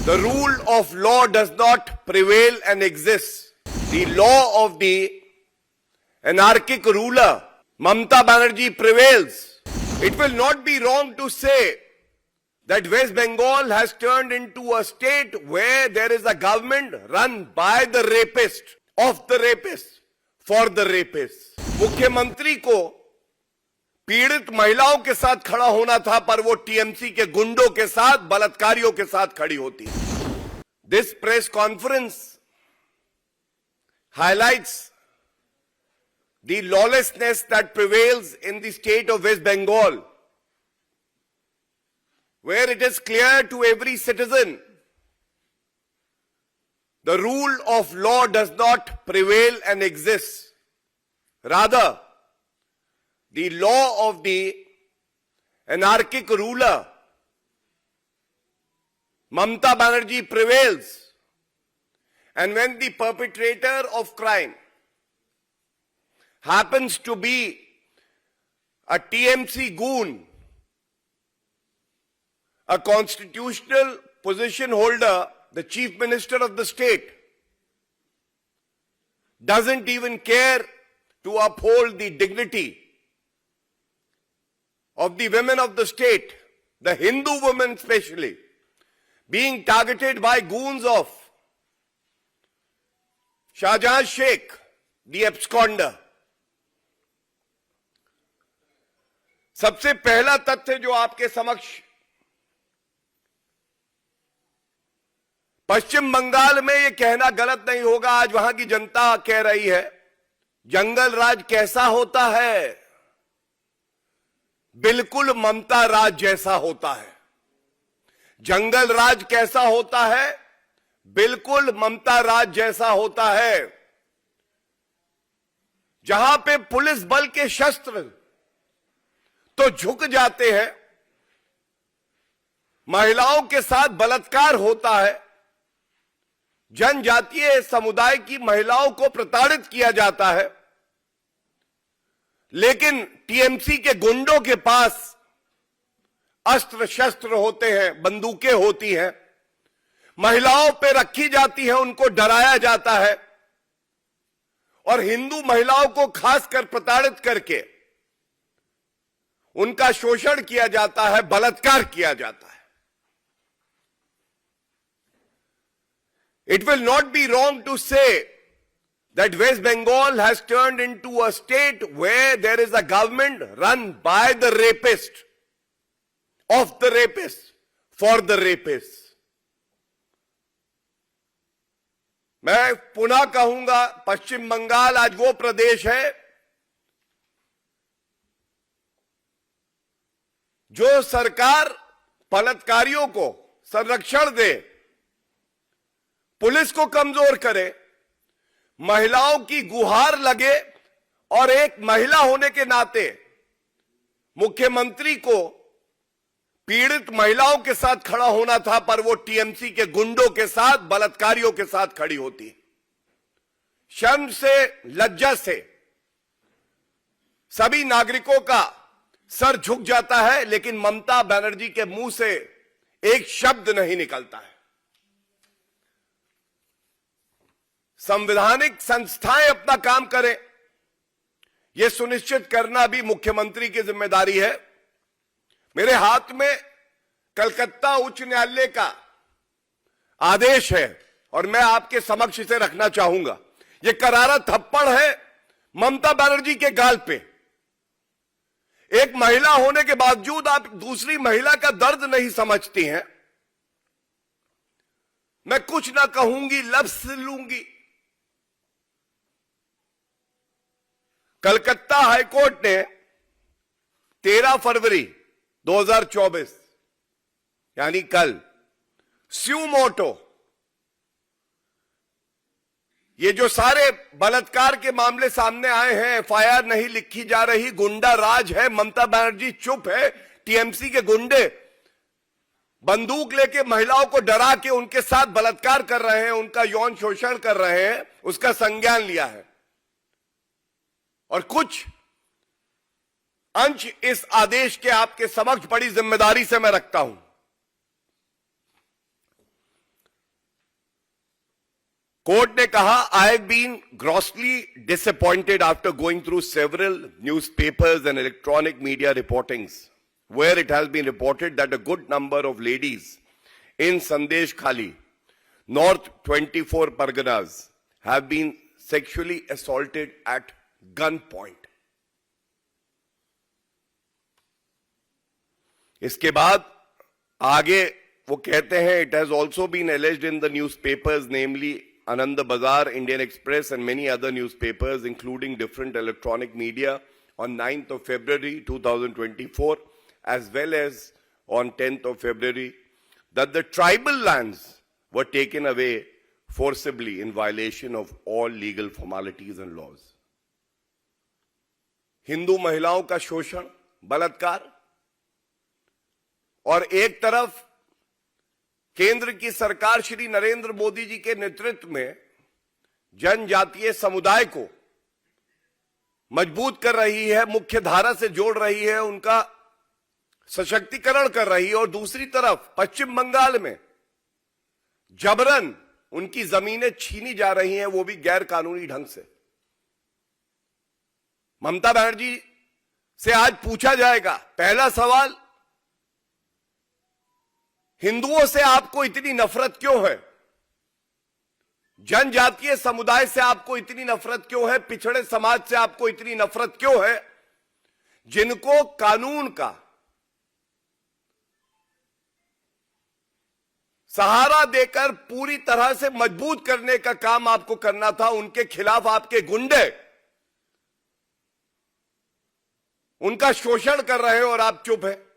The rule of law does not prevail and exist. The law of the anarchic ruler, Mamata Banerjee, prevails. It will not be wrong to say that West Bengal has turned into a state where there is a government run by the rapist, of the rapist, for the rapist. मुख्यमंत्री को पीड़ित महिलाओं के साथ खड़ा होना था, पर वो टीएमसी के गुंडों के साथ, बलात्कारियों के साथ खड़ी होती है. This press conference highlights the lawlessness that prevails in the state of West Bengal, where it is clear to every citizen the rule of law does not prevail and exist. Rather, the law of the anarchic ruler, Mamata Banerjee, prevails. And when the perpetrator of crime happens to be a TMC goon, a constitutional position holder, the chief minister of the state, doesn't even care to uphold the dignity of the women of the state, the Hindu women especially, being targeted by goons of Shahjahan Sheikh, the absconder. सबसे पहला तथ्य जो आपके समक्ष पश्चिम बंगाल में ये कहना गलत नहीं होगा, आज वहां की जनता कह रही है, जंगल राज कैसा होता है? बिल्कुल ममता राज जैसा होता है. जंगल राज कैसा होता है? बिल्कुल ममता राज जैसा होता है. जहां पे पुलिस बल के शस्त्र तो झुक जाते हैं, महिलाओं के साथ बलात्कार होता है, जनजातीय समुदाय की महिलाओं को प्रताड़ित किया जाता है, लेकिन टीएमसी के गुंडों के पास अस्त्र शस्त्र होते हैं, बंदूकें होती हैं, महिलाओं पे रखी जाती है, उनको डराया जाता है और हिंदू महिलाओं को खासकर प्रताड़ित करके उनका शोषण किया जाता है, बलात्कार किया जाता है. It will not be wrong to say that West Bengal has turned into a state where there is a government run by the rapist, of the rapist, for the rapist. मैं पुनः कहूंगा, पश्चिम बंगाल आज वो प्रदेश है जो सरकार बलात्कारियों को संरक्षण दे, पुलिस को कमजोर करे, महिलाओं की गुहार लगे और एक महिला होने के नाते मुख्यमंत्री को पीड़ित महिलाओं के साथ खड़ा होना था, पर वो टीएमसी के गुंडों के साथ, बलात्कारियों के साथ खड़ी होती. शर्म से, लज्जा से सभी नागरिकों का सर झुक जाता है, लेकिन ममता बनर्जी के मुंह से एक शब्द नहीं निकलता है. संवैधानिक संस्थाएं अपना काम करें, यह सुनिश्चित करना भी मुख्यमंत्री की जिम्मेदारी है. मेरे हाथ में कलकत्ता उच्च न्यायालय का आदेश है और मैं आपके समक्ष इसे रखना चाहूंगा. यह करारा थप्पड़ है ममता बनर्जी के गाल पे. एक महिला होने के बावजूद आप दूसरी महिला का दर्द नहीं समझती हैं. मैं कुछ ना कहूंगी, लफ्ज लूंगी. कलकत्ता हाईकोर्ट ने 13 फरवरी 2024 यानी कल स्यू मोटो, ये जो सारे बलात्कार के मामले सामने आए हैं, एफआईआर नहीं लिखी जा रही, गुंडा राज है, ममता बनर्जी चुप है, टीएमसी के गुंडे बंदूक लेके महिलाओं को डरा के उनके साथ बलात्कार कर रहे हैं, उनका यौन शोषण कर रहे हैं, उसका संज्ञान लिया है. और कुछ अंश इस आदेश के आपके समक्ष बड़ी जिम्मेदारी से मैं रखता हूं. कोर्ट ने कहा, I have been grossly disappointed after going through several newspapers and electronic media reportings where it has been reported that a good number of ladies in Sandesh Khali, North 24 Parganas, have been sexually assaulted at gunpoint. इसके बाद आगे वो कहते हैं, it has also been alleged in the newspapers, namely Anand Bazar, Indian Express and many other newspapers including different electronic media on 9th of February 2024 as well as on 10th of February that the tribal lands were taken away forcibly in violation of all legal formalities and laws. Hindu महिलाओं का शोषण, बलात्कार, और एक तरफ केंद्र की सरकार श्री नरेंद्र मोदी जी के नेतृत्व में जनजातीय समुदाय को मजबूत कर रही है, मुख्य धारा से जोड़ रही है, उनका सशक्तिकरण कर रही है, और दूसरी तरफ पश्चिम बंगाल में जबरन उनकी जमीनें छीनी जा रही हैं, वो भी गैर कानूनी ढंग से। ममता बनर्जी से आज पूछा जाएगा, पहला सवाल, हिंदुओं से आपको इतनी नफरत क्यों है? जनजातीय समुदाय से आपको इतनी नफरत क्यों है? पिछड़े समाज से आपको इतनी नफरत क्यों है, जिनको कानून का सहारा देकर पूरी तरह से मजबूत करने का काम आपको करना था? उनके खिलाफ आपके गुंडे उनका शोषण कर रहे हो और आप चुप है।